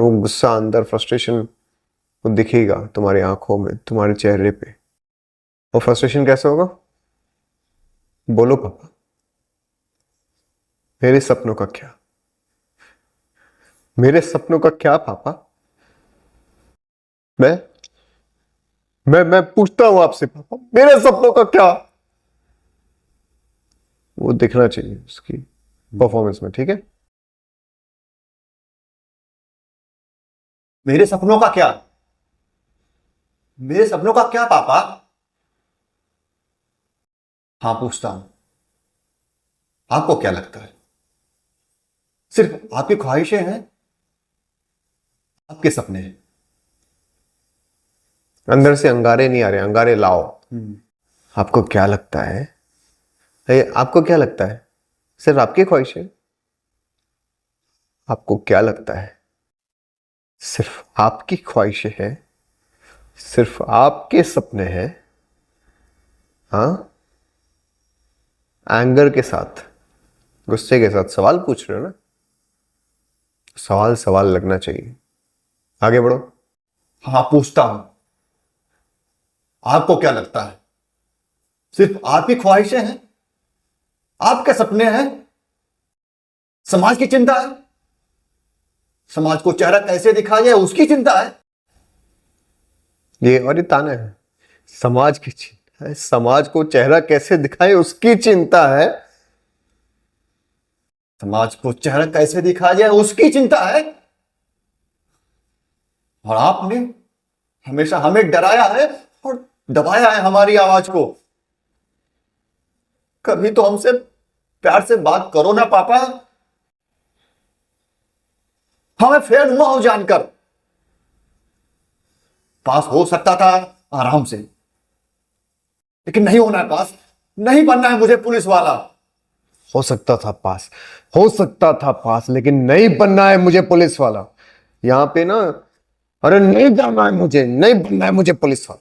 वो गुस्सा अंदर, फ्रस्ट्रेशन वो दिखेगा तुम्हारी आंखों में, तुम्हारे चेहरे पे। और फ्रस्ट्रेशन कैसे होगा? बोलो पापा, मेरे सपनों का क्या? मेरे सपनों का क्या पापा? मैं पूछता हूं आपसे पापा, मेरे सपनों का क्या? वो दिखना चाहिए उसकी परफॉर्मेंस में, ठीक है? मेरे सपनों का क्या? मेरे सपनों का क्या पापा? हाँ, पूछता हूं। आपको क्या लगता है? सिर्फ आपकी ख्वाहिशें हैं? आपके सपने हैं? अंदर से अंगारे नहीं आ रहे, अंगारे लाओ। आपको क्या लगता है? आपको क्या लगता है? सिर्फ आपकी ख्वाहिश है? आपको क्या लगता है? सिर्फ आपकी ख्वाहिशें हैं? सिर्फ आपके सपने हैं? हाँ, एंगर के साथ, गुस्से के साथ सवाल पूछ रहे हो ना? सवाल सवाल लगना चाहिए। आगे बढ़ो। हाँ, पूछता हूं। आपको क्या लगता है? सिर्फ आपकी ख्वाहिशें हैं? आपके सपने हैं? समाज की चिंता है? समाज को चेहरा कैसे दिखाया जाए उसकी चिंता है? ये और ये ताना है, समाज की चिंता है, समाज को चेहरा कैसे दिखाए उसकी चिंता है। समाज को चेहरा कैसे दिखाया जाए उसकी चिंता है। और आपने हमेशा हमें डराया है और दबाया है हमारी आवाज को। कभी तो हमसे प्यार से बात करो ना पापा। हमें फेल हुआ हो जानकर। पास हो सकता था आराम से, लेकिन नहीं होना है पास। नहीं बनना है मुझे पुलिस वाला। हो सकता था पास, हो सकता था पास, लेकिन नहीं बनना है मुझे पुलिस वाला। यहां पे ना, अरे नहीं जाना है मुझे, नहीं बनना है मुझे पुलिस वाला।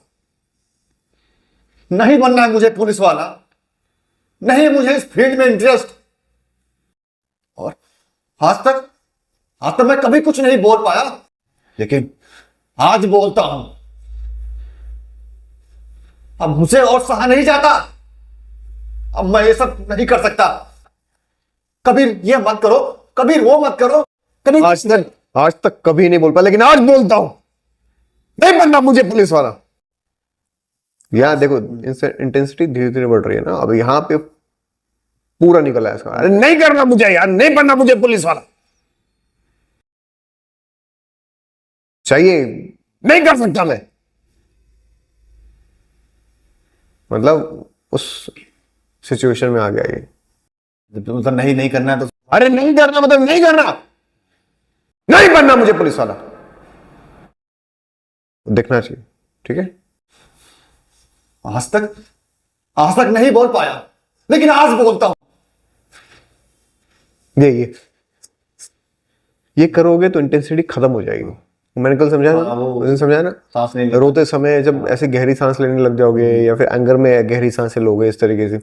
नहीं बनना है मुझे पुलिस वाला। नहीं मुझे इस फील्ड में इंटरेस्ट। और आज तक मैं कभी कुछ नहीं बोल पाया, लेकिन आज बोलता हूं। अब मुझे और सहा नहीं जाता। अब मैं ये सब नहीं कर सकता। कबीर ये मत करो, कबीर वो मत करो। कभी आज तक कभी नहीं बोल पाया, लेकिन आज बोलता हूं, नहीं बनना मुझे पुलिस वाला। यार देखो, इंटेंसिटी धीरे धीरे बढ़ रही है ना। अब यहां पे पूरा निकला है इसका, अरे नहीं करना मुझे यार, नहीं बनना मुझे पुलिस वाला। चाहिए, नहीं कर सकता मैं। मतलब उस सिचुएशन में आ गया ये। मतलब नहीं करना है तो अरे नहीं करना मतलब नहीं करना, नहीं बनना मुझे पुलिस वाला। देखना चाहिए, ठीक है? आज तक नहीं बोल पाया, लेकिन आज बोलता हूं। ये करोगे तो इंटेंसिटी खत्म हो जाएगी। मैंने कल समझाया ना, वो समझाया ना, सांस नहीं रोते समय जब ऐसे गहरी सांस लेने लग जाओगे या फिर एंगर में गहरी सांसें लोगे इस तरीके से,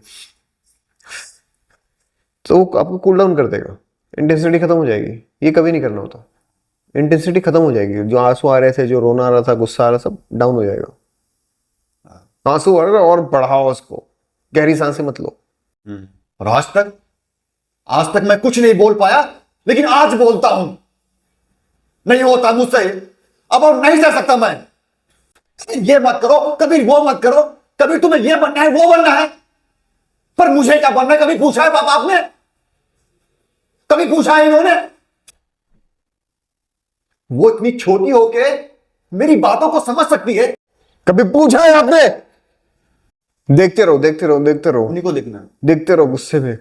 तो वो आपको कूल डाउन कर देगा, इंटेंसिटी खत्म हो जाएगी। ये कभी नहीं करना होता। इंटेंसिटी खत्म हो जाएगी, जो आंसू आ रहे थे, जो रोना आ रहा था, गुस्सा आ रहा, सब डाउन हो जाएगा। आंसू आ रहा और बढ़ाओ उसको, गहरी सांसें मत लो। और आज तक मैं कुछ नहीं बोल पाया, लेकिन आज बोलता हूं। नहीं होता मुझसे अब, और नहीं सह सकता मैं। ये मत करो, कभी वो मत करो। कभी तुम्हें ये बनना है, वो बनना है, पर मुझे क्या बनना है कभी पूछा है पापा आपने? कभी पूछा है इन्होंने? वो इतनी छोटी होके मेरी बातों को समझ सकती है। कभी पूछा है आपने? देखते रहो, देखते रहो, देखते रहो, उन्हीं को देखना, देखते रहो गुस्से में।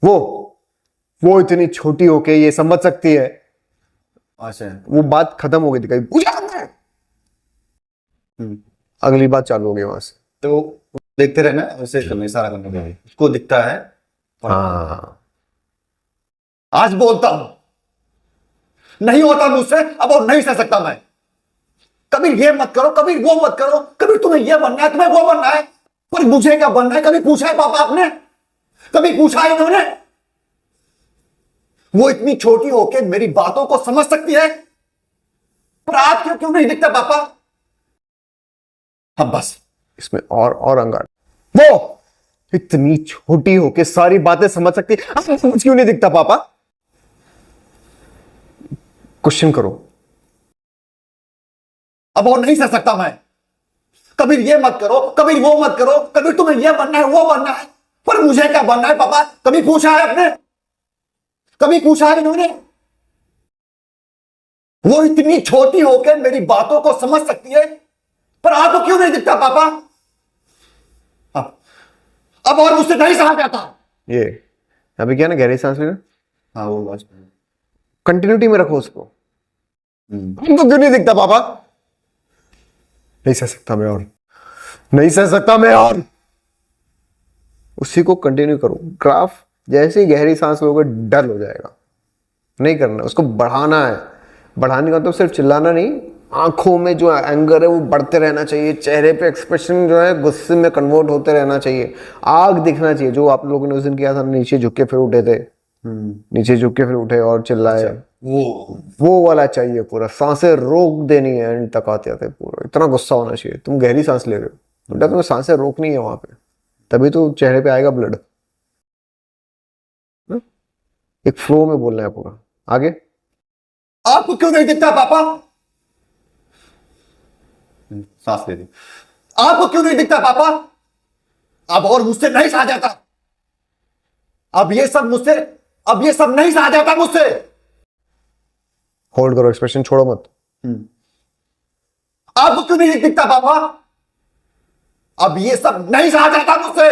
वो इतनी छोटी होके ये समझ सकती है। अच्छा, वो बात खत्म हो गई थी, कभी पूछा आपने? अगली बात चालू हो गई वहां से। तो देखते रहना, वैसे करना, इशारा करना, उसको दिखता है। हाँ, आज बोलता हूं। नहीं होता मुझसे अब, और नहीं सह सकता मैं। कभी ये मत करो, कभी वो मत करो। कभी तुम्हें ये बनना है, तुम्हें वो बनना है, पर मुझे क्या बनना है कभी पूछा है पापा आपने? कभी पूछा है इन्होंने? वो इतनी छोटी होके मेरी बातों को समझ सकती है, पर आप क्यों क्यों नहीं दिखता पापा? अब बस इसमें और अंगार, वो इतनी छोटी होके सारी बातें समझ सकती है, आपको समझ क्यों नहीं दिखता पापा? क्वेश्चन करो। अब और नहीं सह सकता मैं। कभी ये मत करो, कभी वो मत करो, कभी तुम्हें ये बनना है, वो बनना है, पर मुझे क्या बनना है पापा? कभी पूछा है आपने? कभी पूछा है इन्होंने? वो इतनी छोटी होकर मेरी बातों को समझ सकती है, पर आपको क्यों नहीं दिखता पापा? अब और मुझसे नहीं सहा जाता। ये अभी क्या ना, गहरी सांस लेना, हाँ वो बात कंटिन्यूटी में रखो उसको। हमको क्यों नहीं दिखता पापा? नहीं सह सकता मैं और, नहीं सह सकता मैं और। उसी को कंटिन्यू करो। ग्राफ जैसे ही गहरी सांस लोगे डल हो जाएगा। नहीं करना, उसको बढ़ाना है। बढ़ाने का मतलब सिर्फ चिल्लाना नहीं, आंखों में जो एंगर है वो बढ़ते रहना चाहिए, चेहरे पे एक्सप्रेशन जो है गुस्से में कन्वर्ट होते रहना चाहिए, आग दिखना चाहिए। जो आप लोगों ने उस दिन किया था, नीचे झुक के फिर उठे थे, नीचे झुक के फिर उठे और चिल्लाए, वो वाला चाहिए पूरा। सांसें रोक देनी है एंड तक आते आते, पूरा इतना गुस्सा होना चाहिए। तुम गहरी सांस ले रहे हो बेटा, तुम्हें सांसें रोकनी है वहां पे, तभी तो चेहरे पे आएगा ब्लड। एक फ्लो में बोलना है पूरा। आगे। आपको क्यों नहीं दिखता पापा? सांस ले ली। आपको क्यों नहीं दिखता पापा? अब और मुझसे नहीं सहा जाता। अब ये सब नहीं सहा जाता मुझसे। होल्ड करो, एक्सप्रेशन छोड़ो मत। आपको क्यों नहीं दिखता पापा? अब ये सब नहीं सहा जाता मुझसे।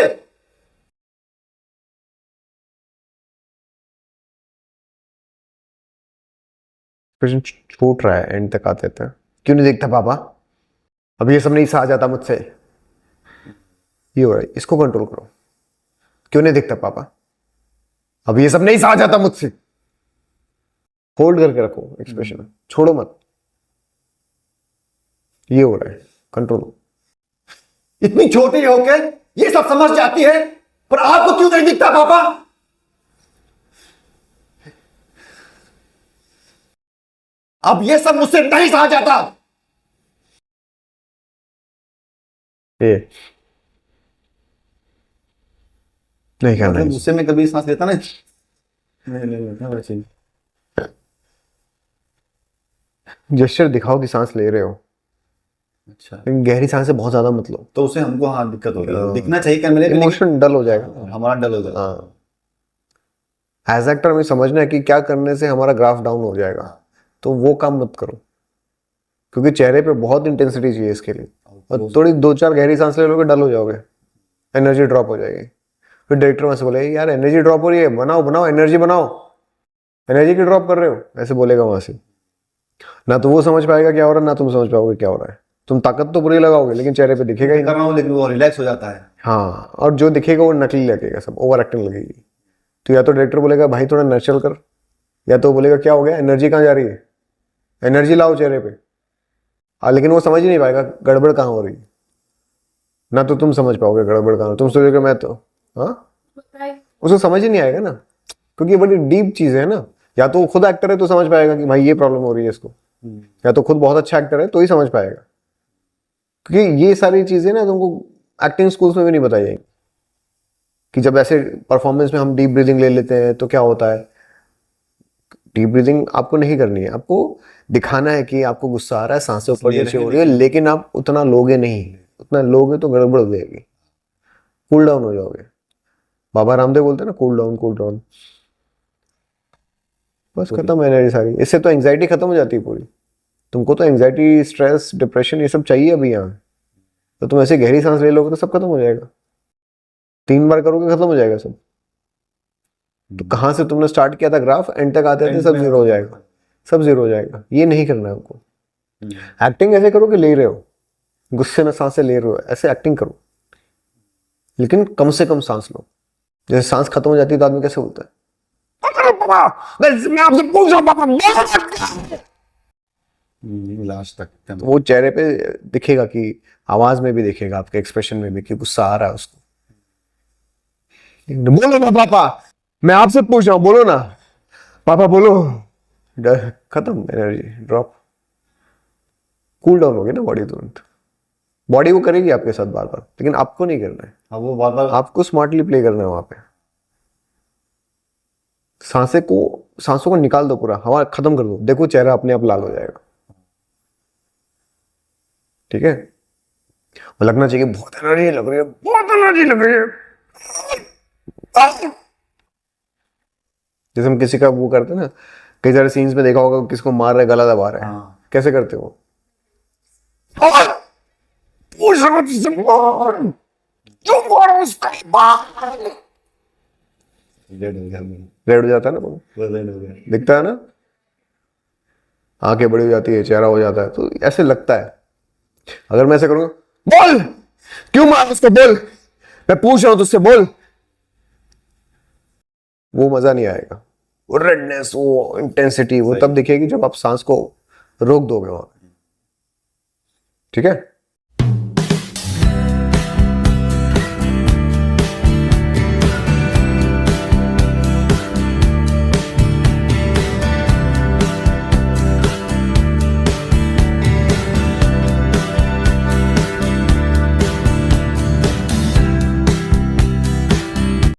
एक्सप्रेशन छूट रहा है एंड तक आते थे। क्यों नहीं दिखता पापा? अब ये सब नहीं सहा जाता मुझसे। ये हो रहा है, इसको कंट्रोल करो। क्यों नहीं दिखता पापा? अब ये सब नहीं सहा जाता मुझसे। होल्ड करके रखो एक्सप्रेशन, छोड़ो मत। ये हो रहा है, कंट्रोल। इतनी छोटी होकर ये सब समझ जाती है, पर आपको क्यों नहीं दिखता पापा? अब ये सब मुझसे नहीं सहा जाता। ये नहीं करना है। मुझसे मैं कभी सांस लेता नहीं वैसे। जेस्चर दिखाओ कि सांस ले रहे हो, अच्छा, लेकिन गहरी सांस से बहुत ज्यादा मत लो। तो उसे हमको हाँ दिक्कत हो रही है। दिखना चाहिए क्या मेरे, इमोशन डल हो जाएगा, हमारा डल हो जाएगा। हाँ, एज एक्टर में समझना है कि क्या करने से हमारा ग्राफ डाउन हो जाएगा, तो वो काम मत करो, क्योंकि चेहरे पे बहुत इंटेंसिटी चाहिए इसके लिए। और थोड़ी 2-4 गहरी सांस ले लोगे, डल हो जाओगे, एनर्जी ड्रॉप हो जाएगी। फिर डायरेक्टर वहां से बोले, यार एनर्जी ड्रॉप हो रही है, बनाओ एनर्जी बनाओ, एनर्जी की ड्रॉप कर रहे हो, ऐसे बोलेगा वहां से। ना तो वो समझ पाएगा क्या हो रहा है, ना तुम समझ पाओगे क्या हो रहा है। तुम ताकत तो पूरी लगाओगे, लेकिन चेहरे पे दिखेगा ही कर रहा हूँ, लेकिन वो रिलैक्स हो जाता है। हाँ, और जो दिखेगा वो नकली लगेगा, सब ओवर एक्टिंग लगेगी। तो या तो डायरेक्टर बोलेगा भाई थोड़ा नेचुरल कर, या तो बोलेगा क्या हो गया, एनर्जी कहाँ जा रही है, एनर्जी लाओ चेहरे पे। लेकिन वो समझ ही नहीं पाएगा गड़बड़ कहाँ हो रही है। ना तो तुम समझ पाओगे गड़बड़ कहाँ, तुम सोचोगे मैं तो हाँ, उसको समझ ही नहीं आएगा ना, क्योंकि ये बड़ी डीप चीज है ना। या तो वो खुद एक्टर है तो समझ पाएगा कि भाई ये प्रॉब्लम हो रही है इसको, या तो खुद बहुत अच्छा एक्टर है तो ही समझ पाएगा। क्योंकि ये सारी चीजें ना तुमको एक्टिंग स्कूल्स में भी नहीं बताई जाएंगी, कि जब ऐसे परफॉर्मेंस में हम डीप ब्रीदिंग ले लेते हैं तो क्या होता है। डीप ब्रीदिंग आपको नहीं करनी है, आपको दिखाना है कि आपको गुस्सा आ रहा है, सांसें ऊपर नीचे हो रही है, लेकिन आप उतना लोगे नहीं, उतना लोगे तो गड़बड़ हो जाएगी, कूल डाउन हो जाओगे। बाबा रामदेव बोलते हैं ना, कूल डाउन कूल डाउन, बस खत्म है एनर्जी सारी। इससे तो एंग्जाइटी खत्म हो जाती है पूरी। तुमको तो एंग्जाइटी, स्ट्रेस, डिप्रेशन ये सब चाहिए अभी यहाँ, तो तुम ऐसे गहरी सांस ले लोगे तो सब खत्म हो जाएगा। 3 बार करोगे खत्म हो जाएगा सब। तो कहाँ से तुमने स्टार्ट किया था ग्राफ, एंड तक आते आते सब जीरो हो जाएगा, सब जीरो हो जाएगा। ये नहीं करना है हमको। एक्टिंग ऐसे करो कि ले रहे हो, गुस्से में सांसें ले रहे हो, ऐसे एक्टिंग करो, लेकिन कम से कम सांस लो। जैसे सांस खत्म हो जाती है तो आदमी कैसे बोलता है, मैं आपसे पूछ रहा हूं, लास्ट तक तो वो चेहरे पे दिखेगा, कि आवाज में भी दिखेगा, आपके एक्सप्रेशन में भी, कि गुस्सा आ रहा है उसको। बोलो ना पापा, मैं आपसे पूछ रहा हूं, बोलो ना पापा बोलो, खत्म, एनर्जी ड्रॉप, कूल डाउन हो गई ना बॉडी तुरंत। बॉडी वो करेगी आपके साथ बार बार, लेकिन आपको नहीं करना है, अब वो बार बार आपको स्मार्टली प्ले करना है वहां पे। सांसों को निकाल दो, पूरा हवा खत्म कर दो, देखो चेहरा अपने आप लाल हो जाएगा। ठीक है, और लगना चाहिए बहुत एनर्जी लग रही है, बहुत एनर्जी लग रही है। जैसे हम किसी का वो करते हैं ना, कई सारे सीन्स में देखा होगा, किसको मार रहे, गला दबा रहे हैं, हाँ। कैसे करते हो? रेड हो गया, रेड हो जाता है ना वो, रेड हो गया। दिखता है ना, आंखें बड़ी हो जाती है, चेहरा हो जाता है, तो ऐसे लगता है। अगर मैं ऐसे करूंगा, बोल क्यों मार उसको, बोल, मैं पूछ रहा हूं तुझसे, बोल, वो मजा नहीं आएगा। वो रेडनेस, वो इंटेंसिटी, वो तब दिखेगी जब आप सांस को रोक दोगे वहां पे। ठीक है।